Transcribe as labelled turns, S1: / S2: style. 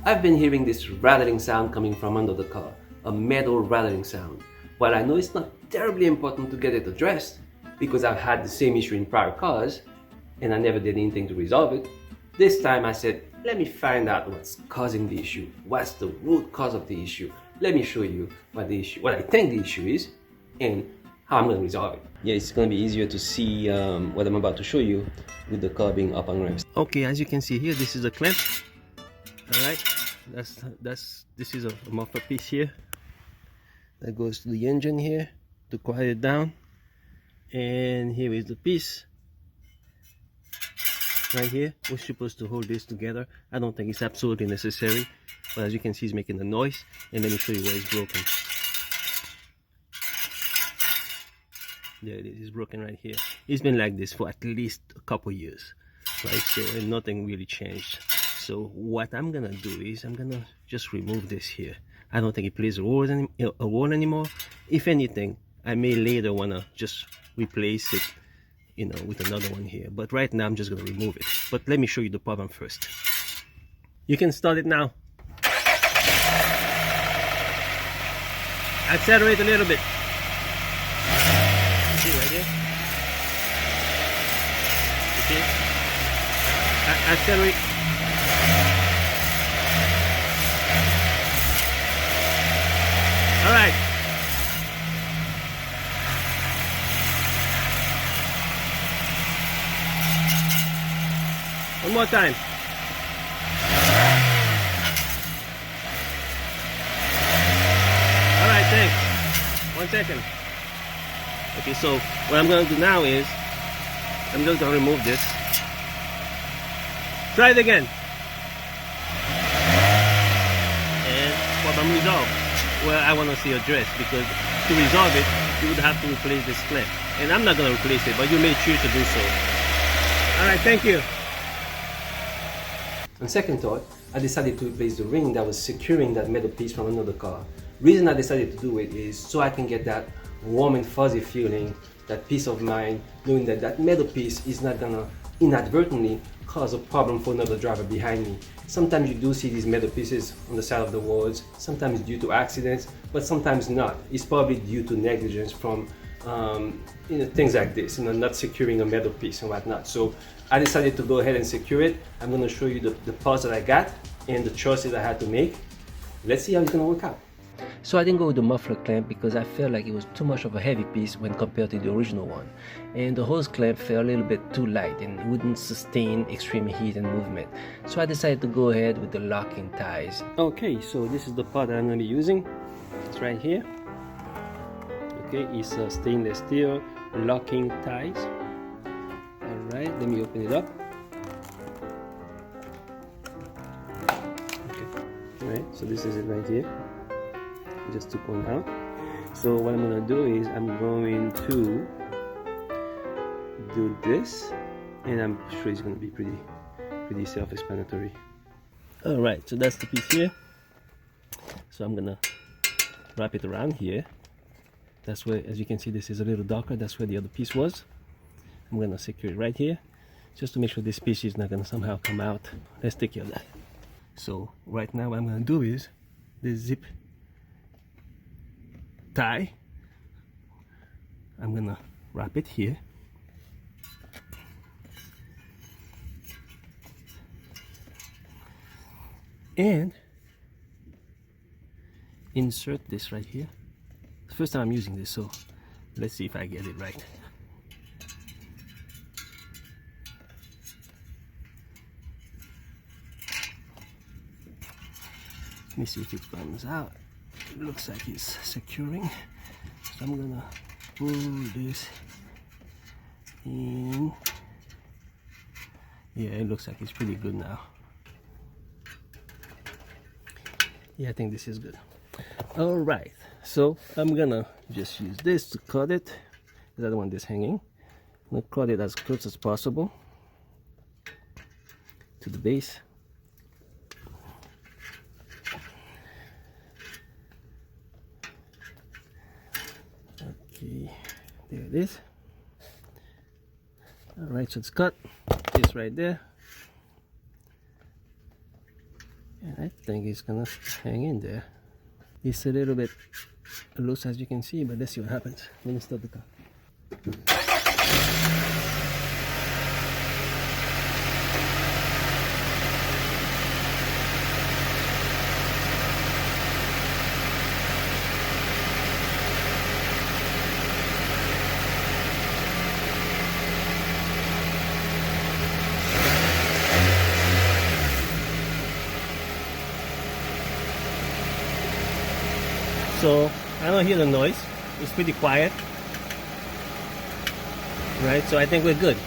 S1: I've been hearing this rattling sound coming from under the car, a metal rattling sound. While I know it's not terribly important to get it addressed, because I've had the same issue in prior cars, and I never did anything to resolve it, this time I said, let me find out what's causing the issue. What's the root cause of the issue? Let me show you what I think the issue is, and how I'm going to resolve it. Yeah, it's going to be easier to see what I'm about to show you with the car being up on ramps. Okay, as you can see here, this is a clamp. All right, this is a muffler piece here that goes to the engine here to quiet it down, and here is the piece right here. We're supposed to hold this together. I don't think it's absolutely necessary, but as you can see, it's making a noise. And let me show you where it's broken. There it is, it's broken right here. It's been like this for at least a couple years, right? So, and nothing really changed. So what I'm gonna do is I'm gonna just remove this here. I don't think it plays a role anymore. If anything, I may later wanna just replace it, you know, with another one here. But right now I'm just gonna remove it. But let me show you the problem first. You can start it now. Accelerate a little bit. See right here? Okay. Accelerate. All right. One more time. All right, thanks. 1 second. Okay, so what I'm going to do now is I'm just going to remove this. Try it again. And problem resolved. Well, I want to see addressed, because to resolve it, you would have to replace this clamp. And I'm not going to replace it, but you may choose to do so. All right, thank you. On second thought, I decided to replace the ring that was securing that metal piece from another car. Reason I decided to do it is so I can get that warm and fuzzy feeling, that peace of mind, knowing that that metal piece is not gonna inadvertently cause a problem for another driver behind me. Sometimes you do see these metal pieces on the side of the roads, sometimes due to accidents, but sometimes not. It's probably due to negligence from things like this, not securing a metal piece and whatnot. So I decided to go ahead and secure it. I'm going to show you the parts that I got and the choices I had to make. Let's see how it's going to work out. So I didn't go with the muffler clamp because I felt like it was too much of a heavy piece when compared to the original one. And the hose clamp felt a little bit too light and wouldn't sustain extreme heat and movement. So I decided to go ahead with the locking ties. Okay, so this is the part that I'm going to be using. It's right here. Okay, it's a stainless steel locking ties. Alright, let me open it up. Okay, alright, so this is it right here. Just took one out. So what I'm gonna do is I'm going to do this, and I'm sure it's gonna be pretty self-explanatory. Alright, so that's the piece here. So I'm gonna wrap it around here. That's where, as you can see, this is a little darker. That's where the other piece was. I'm gonna secure it right here, just to make sure this piece is not gonna somehow come out. Let's take care of that. So right now what I'm gonna do is this zip tie. I'm gonna wrap it here. And insert this right here. It's the first time I'm using this, so let's see if I get it right. Let me see if it comes out. It looks like it's securing. So I'm gonna pull this in. Yeah, it looks like it's pretty good now. Yeah, I think this is good. All right, so I'm gonna just use this to cut it, because I don't want this hanging. I'm gonna cut it as close as possible to the base. Okay, there it is. All right, so it's cut. This right there. All right, think it's gonna hang in there. It's a little bit loose as you can see, but let's see what happens. Let me start the car. So I don't hear the noise. It's pretty quiet, right? So I think we're good.